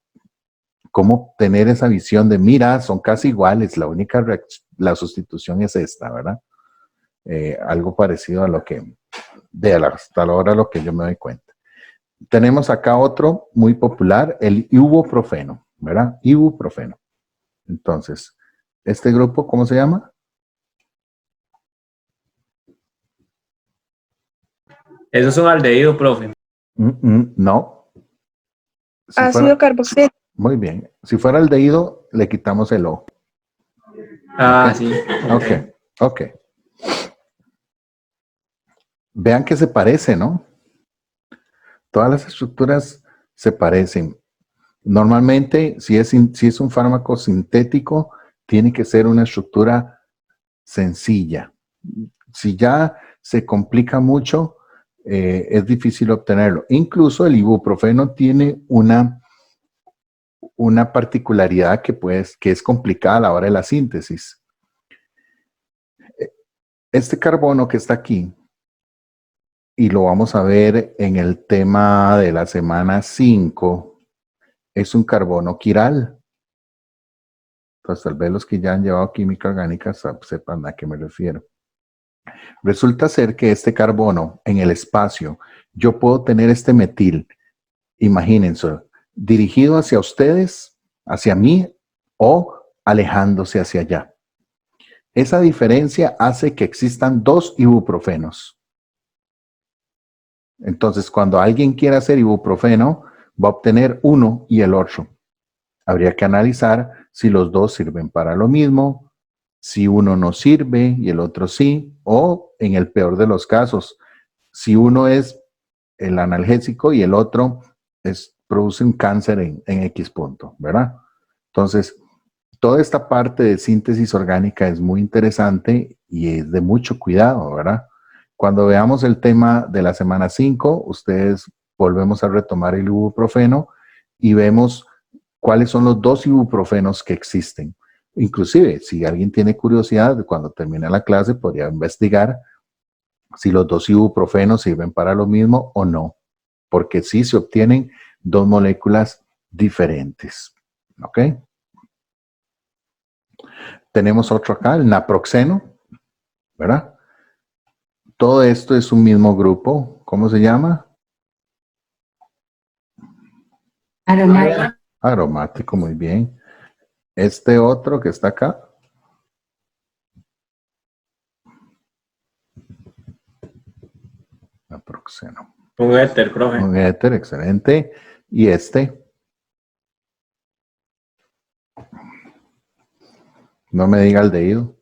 Cómo tener esa visión de, mira, son casi iguales, la sustitución es esta, ¿verdad? Algo parecido a lo que, hasta ahora lo que yo me doy cuenta. Tenemos acá otro muy popular, el ibuprofeno, ¿verdad? Ibuprofeno. Entonces, ¿este grupo cómo se llama? Eso es un aldehído, profe. No. Si Ácido carboxílico. muy bien. Si fuera aldehído, le quitamos el O. Ah, ¿Okay? sí. Ok. Vean que se parece, ¿no? Todas las estructuras se parecen. Normalmente, si es un fármaco sintético, tiene que ser una estructura sencilla. Si ya se complica mucho, es difícil obtenerlo. Incluso el ibuprofeno tiene una particularidad que es complicada a la hora de la síntesis. Este carbono que está aquí, y lo vamos a ver en el tema de la semana 5, es un carbono quiral. Entonces, tal vez los que ya han llevado química orgánica sepan a qué me refiero. Resulta ser que este carbono en el espacio, yo puedo tener este metil, imagínense, dirigido hacia ustedes, hacia mí o alejándose hacia allá. Esa diferencia hace que existan dos ibuprofenos. Entonces, cuando alguien quiera hacer ibuprofeno, va a obtener uno y el otro. Habría que analizar si los dos sirven para lo mismo, si uno no sirve y el otro sí, o en el peor de los casos, si uno es el analgésico y el otro produce un cáncer en X punto, ¿verdad? Entonces, toda esta parte de síntesis orgánica es muy interesante y es de mucho cuidado, ¿verdad? Cuando veamos el tema de la semana 5, ustedes volvemos a retomar el ibuprofeno y vemos cuáles son los dos ibuprofenos que existen. Inclusive, si alguien tiene curiosidad, cuando termine la clase podría investigar si los dos ibuprofenos sirven para lo mismo o no, porque sí se obtienen dos moléculas diferentes. ¿Ok? Tenemos otro acá, el naproxeno, ¿verdad? Todo esto es un mismo grupo. ¿Cómo se llama? Aromático. Aromático, muy bien. Este otro que está acá. naproxeno. Un éter, profe. Un éter, excelente. Y no me diga aldehído.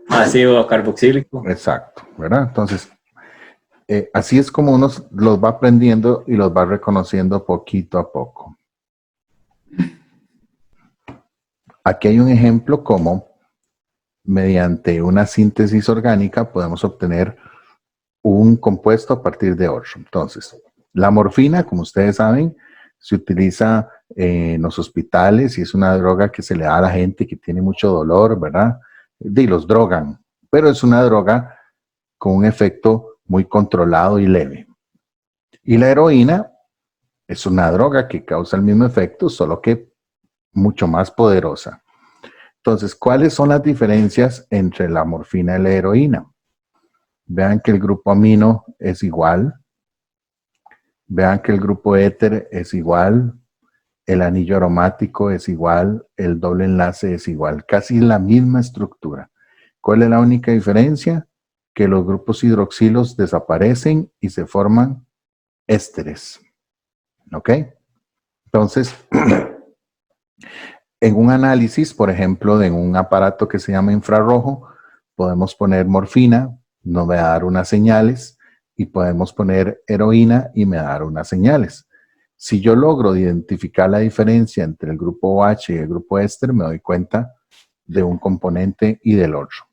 Ácido carboxílico. Exacto, ¿verdad? Entonces, así es como uno los va aprendiendo y los va reconociendo poquito a poco. Aquí hay un ejemplo como mediante una síntesis orgánica podemos obtener un compuesto a partir de otro. Entonces, la morfina, como ustedes saben, se utiliza en los hospitales y es una droga que se le da a la gente que tiene mucho dolor, ¿verdad? Y los drogan, pero es una droga con un efecto muy controlado y leve. Y la heroína es una droga que causa el mismo efecto, solo que mucho más poderosa. Entonces, ¿cuáles son las diferencias entre la morfina y la heroína? Vean que el grupo amino es igual. Vean que el grupo éter es igual. El anillo aromático es igual. El doble enlace es igual. Casi la misma estructura. ¿Cuál es la única diferencia? Que los grupos hidroxilos desaparecen y se forman ésteres. ¿Ok? Entonces, en un análisis, por ejemplo, en un aparato que se llama infrarrojo, podemos poner morfina, nos va a dar unas señales, y podemos poner heroína y me va a dar unas señales. Si yo logro identificar la diferencia entre el grupo OH y el grupo éster, me doy cuenta de un componente y del otro.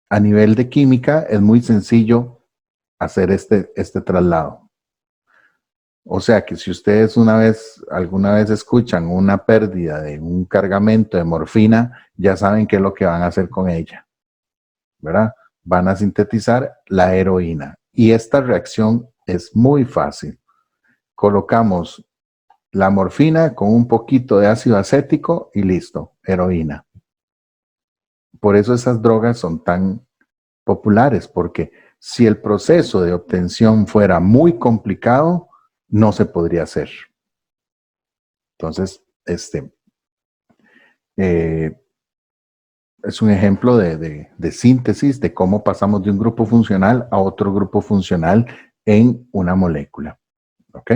A nivel de química, es muy sencillo hacer este traslado. O sea que si ustedes alguna vez escuchan una pérdida de un cargamento de morfina, ya saben qué es lo que van a hacer con ella, ¿verdad? Van a sintetizar la heroína. Y esta reacción es muy fácil. Colocamos la morfina con un poquito de ácido acético y listo, heroína. Por eso esas drogas son tan populares, porque si el proceso de obtención fuera muy complicado, no se podría hacer. Entonces, es un ejemplo de síntesis de cómo pasamos de un grupo funcional a otro grupo funcional en una molécula. ¿Ok?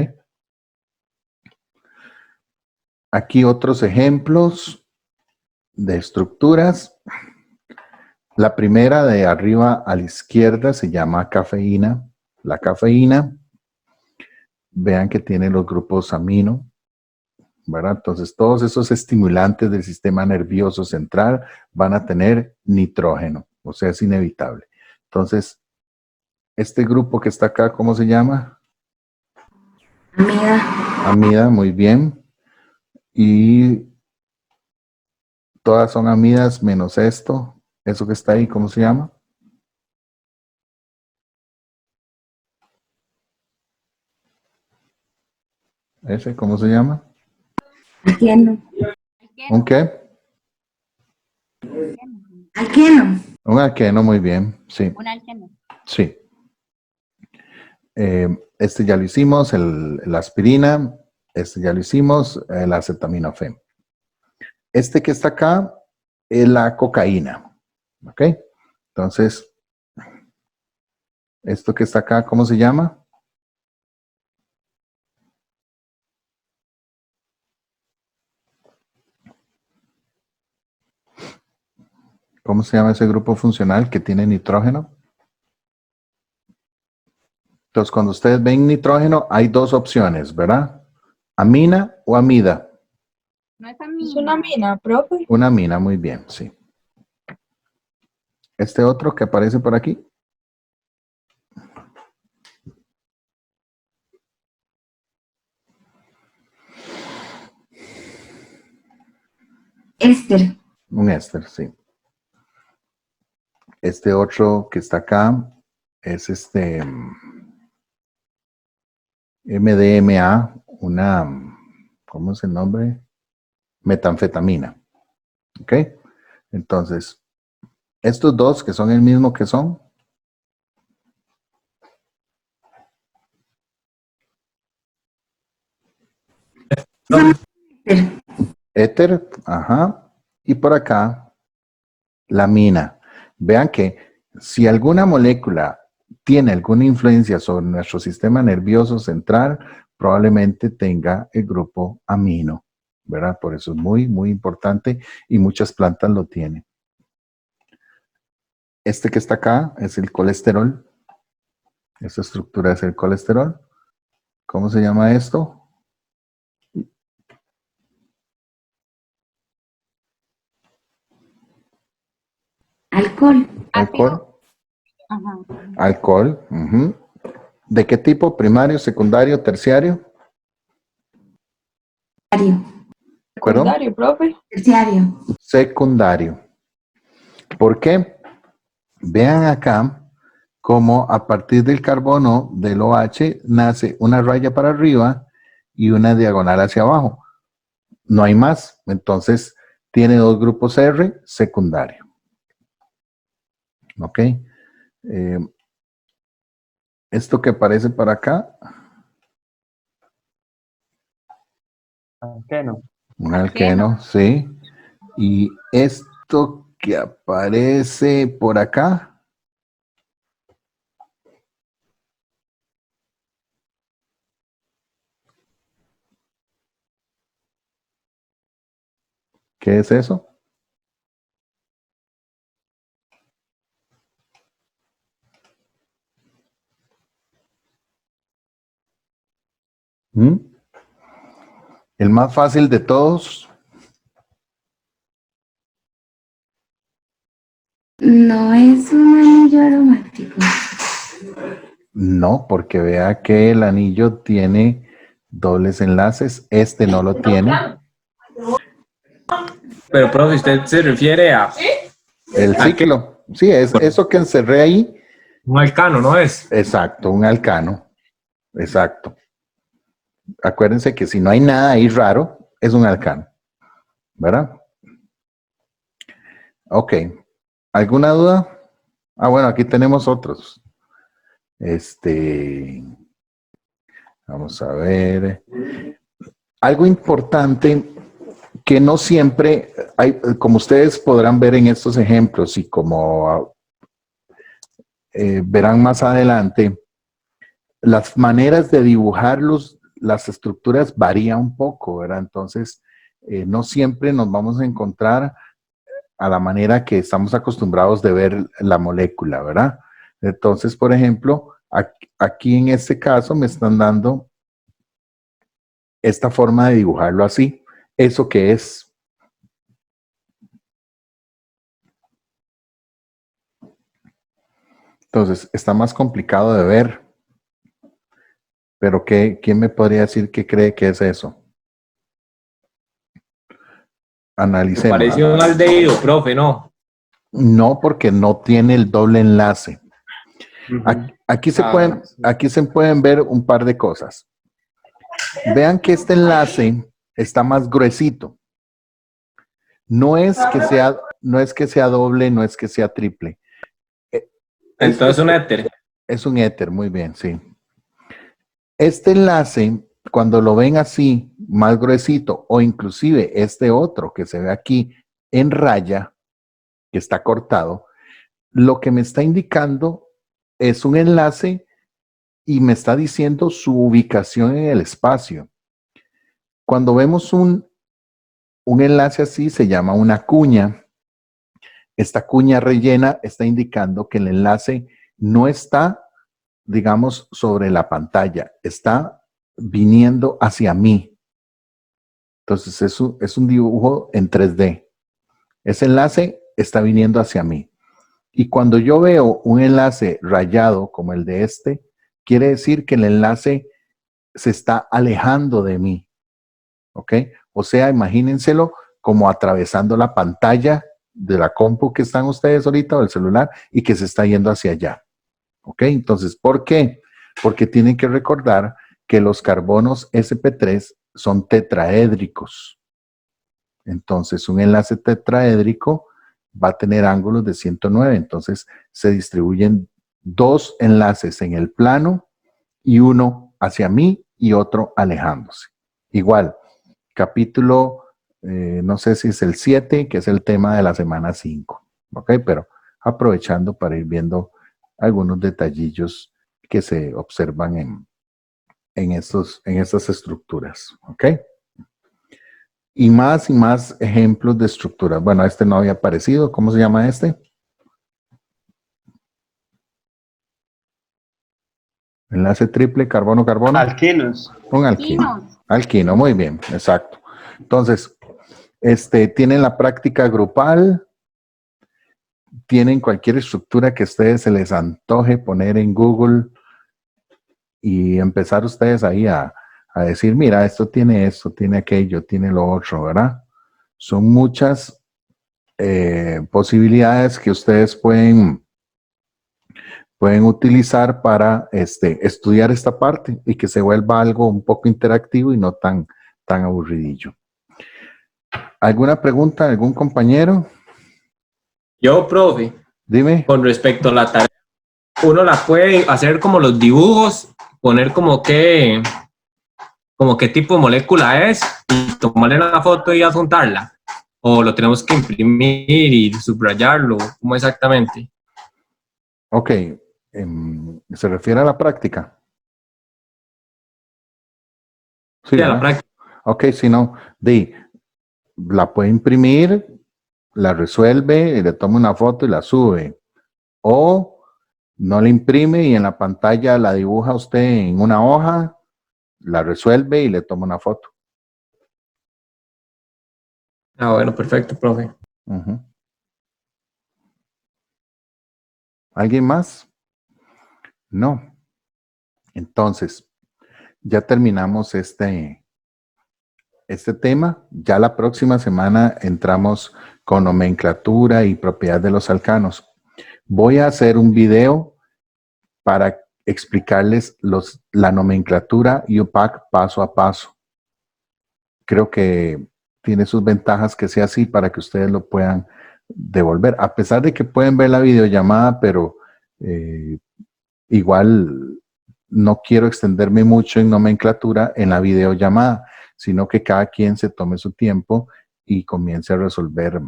Aquí otros ejemplos de estructuras. La primera de arriba a la izquierda se llama cafeína. La cafeína, vean que tiene los grupos amino, ¿verdad? Entonces, todos esos estimulantes del sistema nervioso central van a tener nitrógeno, o sea, es inevitable. Entonces, este grupo que está acá, ¿cómo se llama? Amida. Amida, muy bien. Y todas son amidas menos esto. Eso que está ahí, ¿cómo se llama? ¿Ese cómo se llama? Alqueno. ¿Un qué? Alqueno. Un alqueno, muy bien, sí. Un alqueno. Sí. Este ya lo hicimos, la aspirina. Este ya lo hicimos, el acetaminofén. Este que está acá es la cocaína. ¿Ok? Entonces, esto que está acá, ¿cómo se llama? ¿Cómo se llama ese grupo funcional que tiene nitrógeno? Entonces, cuando ustedes ven nitrógeno, hay dos opciones, ¿verdad? Amina o amida. No es amina. Es una mina, profe. Una amina, muy bien, sí. Este otro que aparece por aquí. Éster. Un éster, sí. Este otro que está acá es MDMA, ¿cómo es el nombre? Metanfetamina. ¿Ok? Entonces, estos dos que son el mismo que son. Éter, ajá. Y por acá, la mina. Vean que si alguna molécula tiene alguna influencia sobre nuestro sistema nervioso central, probablemente tenga el grupo amino, ¿verdad? Por eso es muy, muy importante y muchas plantas lo tienen. Este que está acá es el colesterol. Esta estructura es el colesterol. ¿Cómo se llama esto? Alcohol. Alcohol. Ajá. Alcohol. Ujú. ¿De qué tipo? ¿Primario, secundario, terciario? Terciario. ¿Perdón? Secundario, profe. Terciario. Secundario. ¿Por qué? Vean acá cómo a partir del carbono del OH nace una raya para arriba y una diagonal hacia abajo. No hay más. Entonces tiene dos grupos R secundario. ¿Ok? Esto que aparece para acá, Alqueno. un alqueno, sí. Y esto que aparece por acá, ¿qué es eso? ¿Mm? El más fácil de todos. No es un anillo aromático. No, porque vea que el anillo tiene dobles enlaces. Este no lo tiene. Pero, profe, usted se refiere a El ¿a qué? ciclo. Sí, es eso que encerré ahí. Un alcano, ¿no es? Exacto, un alcano. Exacto. Acuérdense que si no hay nada ahí raro, es un alcano. ¿Verdad? Ok. ¿Alguna duda? Ah, bueno, aquí tenemos otros. Vamos a ver. Algo importante que no siempre hay, como ustedes podrán ver en estos ejemplos y como verán más adelante, las maneras de dibujarlos, las estructuras varían un poco, ¿verdad? Entonces, no siempre nos vamos a encontrar a la manera que estamos acostumbrados de ver la molécula, ¿verdad? Entonces, por ejemplo, aquí en este caso me están dando esta forma de dibujarlo así. ¿Eso qué es? Entonces, está más complicado de ver. Pero ¿quién me podría decir qué cree que es eso? Analicemos. Parece un aldehído, profe, ¿no? No, porque no tiene el doble enlace. Aquí se pueden ver un par de cosas. Vean que este enlace está más gruesito. No es que sea doble, no es que sea triple. Entonces un éter. Es un éter, muy bien, sí. Este enlace, cuando lo ven así, más gruesito, o inclusive este otro que se ve aquí en raya, que está cortado, lo que me está indicando es un enlace y me está diciendo su ubicación en el espacio. Cuando vemos un enlace así, se llama una cuña. Esta cuña rellena está indicando que el enlace no está, digamos, sobre la pantalla, está viniendo hacia mí. Entonces es un dibujo en 3D. Ese enlace está viniendo hacia mí. Y cuando yo veo un enlace rayado como el de este, quiere decir que el enlace se está alejando de mí. ¿Ok? O sea, imagínenselo como atravesando la pantalla de la compu que están ustedes ahorita o el celular y que se está yendo hacia allá. ¿Ok? Entonces, ¿por qué? Porque tienen que recordar que los carbonos sp3 son tetraédricos. Entonces, un enlace tetraédrico va a tener ángulos de 109. Entonces, se distribuyen dos enlaces en el plano y uno hacia mí y otro alejándose. Igual, capítulo, no sé si es el 7, que es el tema de la semana 5. ¿Ok? Pero aprovechando para ir viendo algunos detallillos que se observan en estas estructuras. ¿Ok? Y más ejemplos de estructuras. Bueno, este no había aparecido. ¿Cómo se llama este? Enlace triple, carbono-carbono. Alquinos. Un alquino. Alquino, muy bien, exacto. Entonces, tienen la práctica grupal, tienen cualquier estructura que a ustedes se les antoje poner en Google y empezar ustedes ahí a decir, mira, esto, tiene aquello, tiene lo otro, ¿verdad? Son muchas posibilidades que ustedes pueden utilizar para estudiar esta parte y que se vuelva algo un poco interactivo y no tan aburridillo. ¿Alguna pregunta? ¿Algún compañero? Yo, profe, Dime. con respecto a la tarea, uno la puede hacer como los dibujos, poner como qué tipo de molécula es, y tomarle la foto y adjuntarla. O lo tenemos que imprimir y subrayarlo, ¿cómo exactamente? Ok, ¿se refiere a la práctica? Sí, a la práctica. Ok, si no, la puede imprimir, la resuelve, le toma una foto y la sube. O no la imprime y en la pantalla la dibuja usted en una hoja, la resuelve y le toma una foto. Ah, bueno, perfecto, profe. ¿Alguien más? No. Entonces, ya terminamos este tema. Ya la próxima semana entramos con nomenclatura y propiedad de los alcanos. Voy a hacer un video para explicarles la nomenclatura UPAC paso a paso. Creo que tiene sus ventajas que sea así para que ustedes lo puedan devolver. A pesar de que pueden ver la videollamada, pero igual no quiero extenderme mucho en nomenclatura en la videollamada, sino que cada quien se tome su tiempo y comience a resolver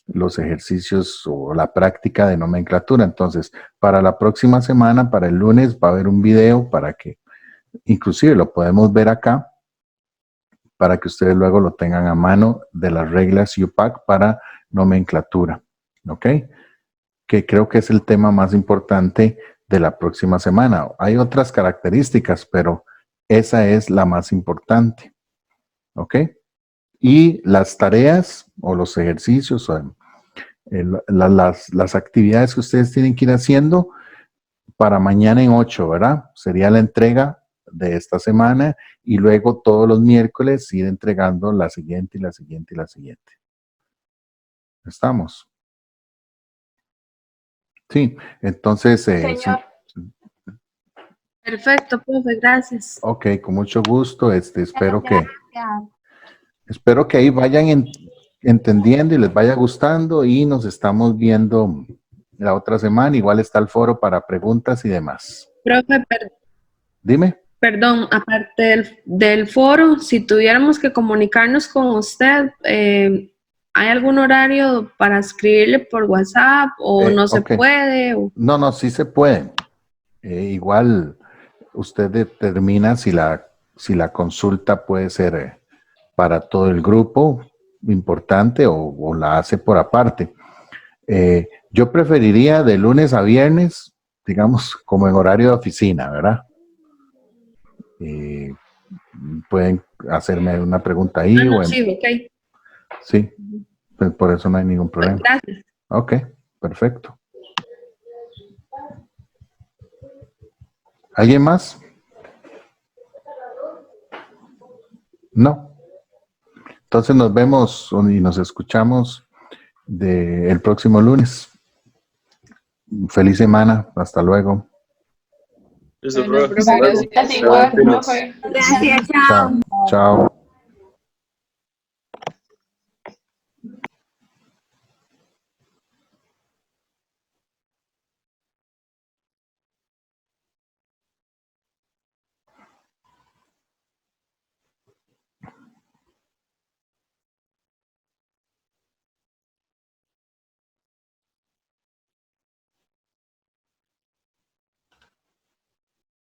los ejercicios o la práctica de nomenclatura. Entonces, para la próxima semana, para el lunes, va a haber un video para que, inclusive lo podemos ver acá, para que ustedes luego lo tengan a mano de las reglas UPAC para nomenclatura. ¿Ok? Que creo que es el tema más importante de la próxima semana. Hay otras características, pero esa es la más importante. ¿Ok? Y las tareas o los ejercicios o las actividades que ustedes tienen que ir haciendo para mañana en 8, ¿verdad? Sería la entrega de esta semana y luego todos los miércoles ir entregando la siguiente y la siguiente y la siguiente. ¿Estamos? Sí, entonces... Perfecto, profe, gracias. Ok, con mucho gusto. Espero que ahí vayan entendiendo y les vaya gustando y nos estamos viendo la otra semana. Igual está el foro para preguntas y demás. Profe, Dime. perdón, aparte del foro, si tuviéramos que comunicarnos con usted, ¿hay algún horario para escribirle por WhatsApp o no se puede? No, sí se puede. Igual usted determina si la consulta puede ser para todo el grupo importante o la hace por aparte. Yo preferiría de lunes a viernes, digamos, como en horario de oficina, ¿verdad? Pueden hacerme una pregunta ahí. Sí, ok. Sí, pues por eso no hay ningún problema. Gracias. Ok, perfecto. ¿Alguien más? No. Entonces nos vemos y nos escuchamos el próximo lunes. Feliz semana. Hasta luego. Eso, profe. Gracias, chao. Chao.